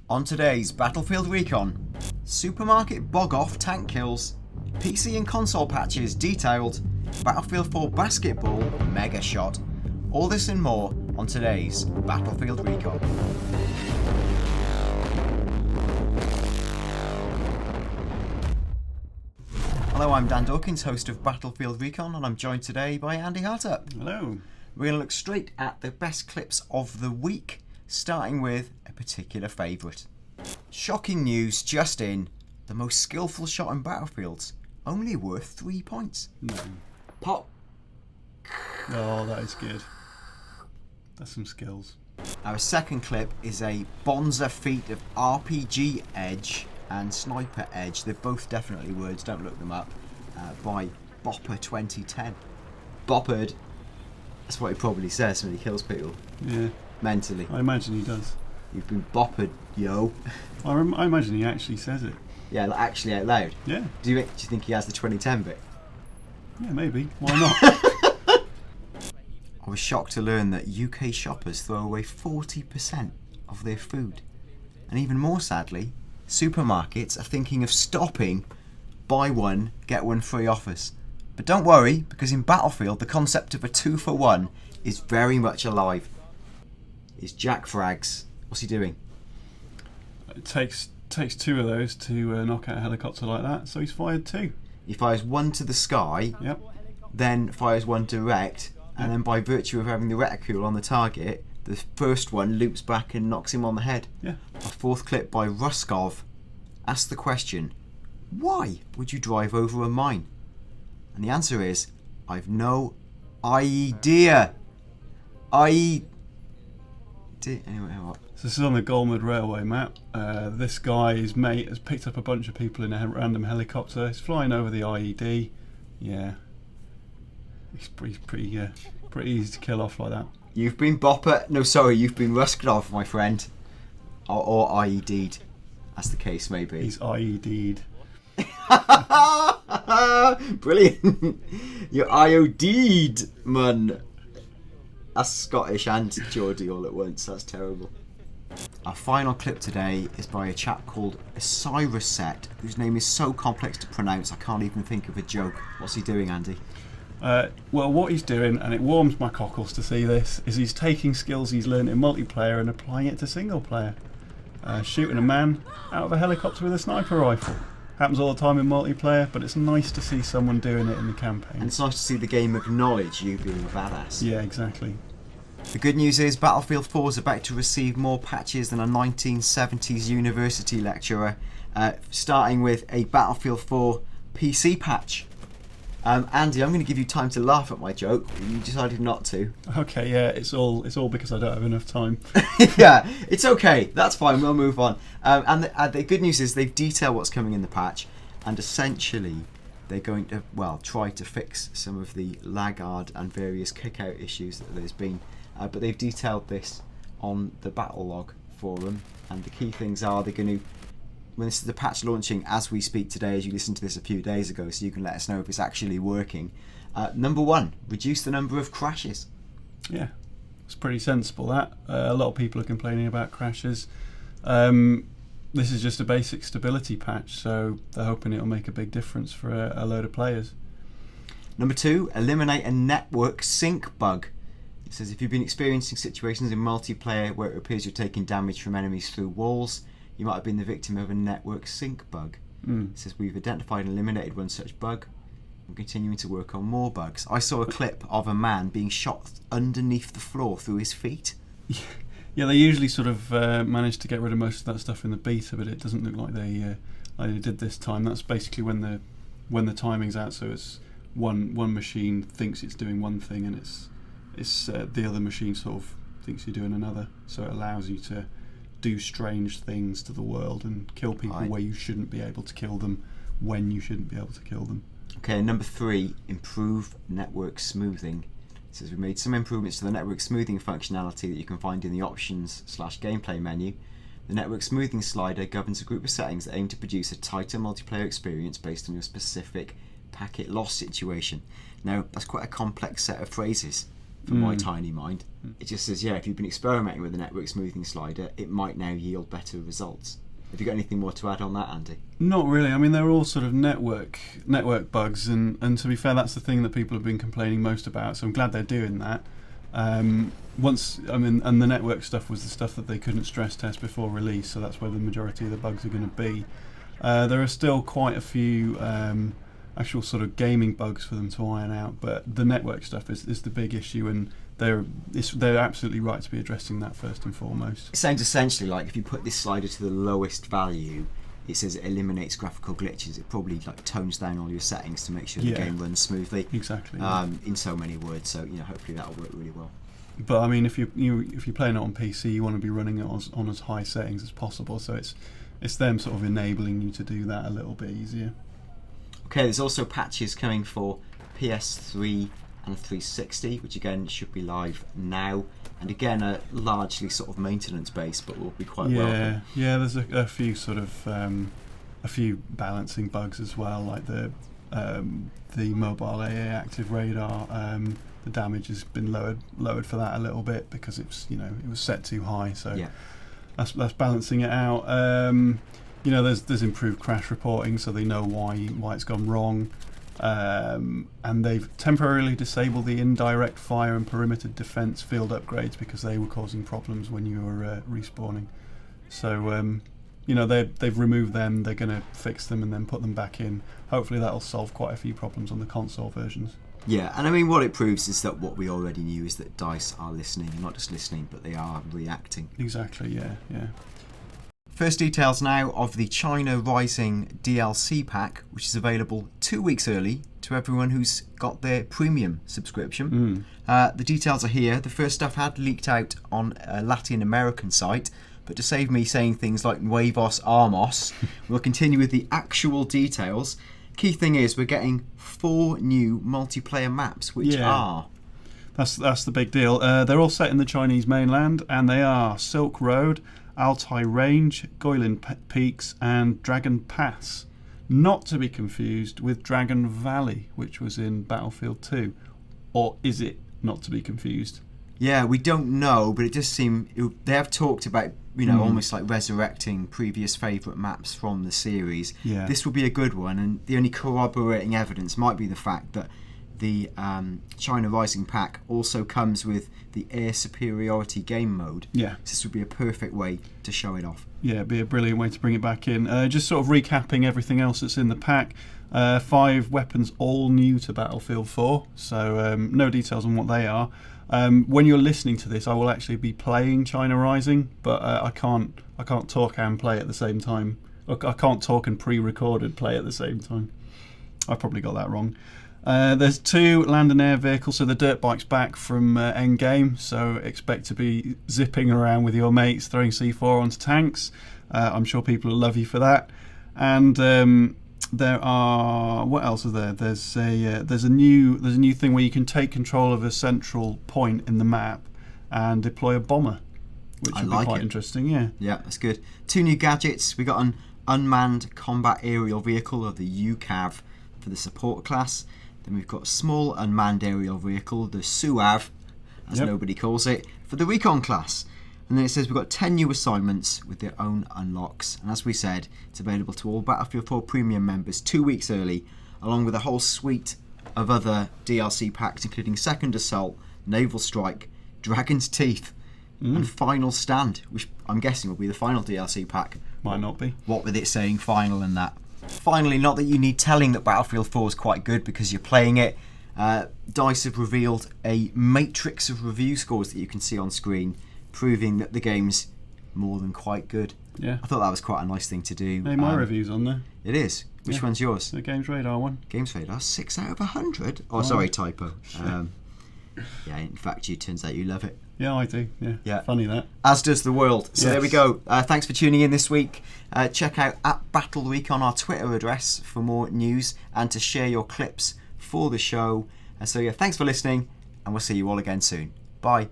On today's Battlefield Recon, supermarket bog-off tank kills, PC and console patches detailed, Battlefield 4 basketball mega shot. All this and more on today's Battlefield Recon. Hello, I'm Dan Dawkins, host of Battlefield Recon, and I'm joined today by Andy Hartup. Hello. We're going to look straight at the best clips of the week, starting with a particular favourite. Shocking news just in: the most skillful shot in Battlefields, only worth 3 points. No. Pop. Oh, that is good. That's some skills. Our second clip is a bonza feat of RPG edge and sniper edge. They're both definitely words, don't look them up, by Bopper 2010. Boppered. That's what he probably says when he kills people. Yeah. Mentally. I imagine he does. You've been boppered, yo. I imagine he actually says it. Yeah, actually out loud. Yeah. Do you think he has the 2010 bit? Yeah, maybe. Why not? I was shocked to learn that UK shoppers throw away 40% of their food. And even more sadly, supermarkets are thinking of stopping buy one, get one free offers. But don't worry, because in Battlefield the concept of a 2-for-1 is very much alive. It's Jack Frags. What's he doing? It takes two of those to knock out a helicopter like that, so he's fired two. He fires one to the sky, Yep. then fires one direct, and then by virtue of having the reticule on the target, the first one loops back and knocks him on the head. Yeah. A fourth clip by Ruskov asks the question, why would you drive over a mine? And the answer is, I've no idea. Anyway, what? So this is on the Golmud Railway map. This guy's mate has picked up a bunch of people in a random helicopter. He's flying over the IED. Yeah. He's pretty easy to kill off like that. You've been you've been Ruskov, my friend. Or IED'd, as the case may be. He's IED'd. Brilliant. You're IOD'd, man. That's Scottish and Geordie all at once. That's terrible. Our final clip today is by a chap called Osiris, whose name is so complex to pronounce I can't even think of a joke. What's he doing, Andy? Well, what he's doing, and it warms my cockles to see this, is he's taking skills he's learned in multiplayer and applying it to single player. Shooting a man out of a helicopter with a sniper rifle. Happens all the time in multiplayer, but it's nice to see someone doing it in the campaign. And it's nice to see the game acknowledge you being a badass. Yeah, exactly. The good news is Battlefield 4 is about to receive more patches than a 1970s university lecturer, starting with a Battlefield 4 PC patch. Andy, I'm going to give you time to laugh at my joke. You decided not to. Okay, yeah, it's all because I don't have enough time. Yeah, it's okay. That's fine. We'll move on. And the good news is they've detailed what's coming in the patch, and essentially they're going to try to fix some of the laggard and various kickout issues that there's been. But they've detailed this on the Battle Log forum, and the key things are they're going to, when this is the patch launching as we speak today, as you listened to this a few days ago, so you can let us know if it's actually working. Number one, reduce the number of crashes. Yeah, it's pretty sensible that. A lot of people are complaining about crashes. This is just a basic stability patch, so they're hoping it'll make a big difference for a load of players. Number two, eliminate a network sync bug. It says if you've been experiencing situations in multiplayer where it appears you're taking damage from enemies through walls, you might have been the victim of a network sync bug. It says we've identified and eliminated one such bug. We're continuing to work on more bugs. I saw a clip of a man being shot underneath the floor through his feet. Yeah, they usually sort of manage to get rid of most of that stuff in the beta, but it doesn't look like they did this time. That's basically when the timing's out, so it's one machine thinks it's doing one thing, and it's the other machine sort of thinks you're doing another. So it allows you to do strange things to the world and kill people where you shouldn't be able to kill them, when you shouldn't be able to kill them. Okay, number three, improve network smoothing. It says we've made some improvements to the network smoothing functionality that you can find in the options/gameplay menu. The network smoothing slider governs a group of settings that aim to produce a tighter multiplayer experience based on your specific packet loss situation. Now, that's quite a complex set of phrases. for my tiny mind. It just says, if you've been experimenting with the network smoothing slider, it might now yield better results. Have you got anything more to add on that, Andy? Not really. I mean, they're all sort of network bugs, and to be fair, that's the thing that people have been complaining most about. So I'm glad they're doing that. And the network stuff was the stuff that they couldn't stress test before release, so that's where the majority of the bugs are going to be. There are still quite a few actual sort of gaming bugs for them to iron out, but the network stuff is the big issue, and they're absolutely right to be addressing that first and foremost. It sounds essentially like if you put this slider to the lowest value, it says it eliminates graphical glitches. It probably tones down all your settings to make sure the game runs smoothly. Exactly. In so many words. So hopefully that'll work really well. But I mean, if you're playing it on PC, you want to be running it on as high settings as possible. So it's them sort of enabling you to do that a little bit easier. Okay, there's also patches coming for PS3 and 360, which again should be live now, and again are largely sort of maintenance based, but will be quite welcome. Yeah, there's a few sort of a few balancing bugs as well, like the mobile AA active radar. The damage has been lowered for that a little bit because it was set too high, so that's balancing it out. There's improved crash reporting, so they know why it's gone wrong. And they've temporarily disabled the indirect fire and perimeter defense field upgrades because they were causing problems when you were respawning. So they've removed them. They're going to fix them and then put them back in. Hopefully that'll solve quite a few problems on the console versions. Yeah, and I mean what it proves is that what we already knew is that DICE are listening, and not just listening, but they are reacting. Exactly. Yeah. First details now of the China Rising DLC pack, which is available 2 weeks early to everyone who's got their premium subscription. The details are here. The first stuff had leaked out on a Latin American site, but to save me saying things like Nuevos Armos, we'll continue with the actual details. Key thing is we're getting 4 new multiplayer maps, which are... That's the big deal. They're all set in the Chinese mainland, and they are Silk Road, Altai Range, Goylin Peaks and Dragon Pass, not to be confused with Dragon Valley, which was in Battlefield 2. Or is it not to be confused? Yeah, we don't know, but it does seem they have talked about almost like resurrecting previous favourite maps from the series. This will be a good one, and the only corroborating evidence might be the fact that the China Rising pack also comes with the air superiority game mode. This would be a perfect way to show it off. It'd be a brilliant way to bring it back in. Just sort of recapping everything else that's in the pack. 5 weapons all new to Battlefield 4, so no details on what they are. When you're listening to this, I will actually be playing China Rising, but I can't talk and play at the same time. I can't talk and pre-recorded play at the same time. I probably got that wrong. There's 2 land and air vehicles, so the dirt bike's back from Endgame, so expect to be zipping around with your mates, throwing C4 onto tanks. I'm sure people will love you for that. And there are, what else is there? There's a new thing where you can take control of a central point in the map and deploy a bomber, which would be quite interesting. Yeah, that's good. 2 new gadgets. We got an unmanned combat aerial vehicle, or the UCAV, for the support class. Then we've got a small unmanned aerial vehicle, the SUAV, as nobody calls it, for the Recon class. And then it says we've got 10 new assignments with their own unlocks. And as we said, it's available to all Battlefield 4 Premium members 2 weeks early, along with a whole suite of other DLC packs, including Second Assault, Naval Strike, Dragon's Teeth, and Final Stand, which I'm guessing will be the final DLC pack. Might not be. What with it saying final and that. Finally, not that you need telling that Battlefield 4 is quite good because you're playing it. DICE have revealed a matrix of review scores that you can see on screen, proving that the game's more than quite good. Yeah. I thought that was quite a nice thing to do. Hey, my review's on there. It is. Which one's yours? The Games Radar one. Games Radar, 6 out of 100. Oh, sorry, typo. Yeah, in fact, it turns out you love it. Yeah, I do. Yeah. Funny that. As does the world. So there we go. Thanks for tuning in this week. Check out @Battlefield Recon, our Twitter address, for more news and to share your clips for the show. So thanks for listening, and we'll see you all again soon. Bye.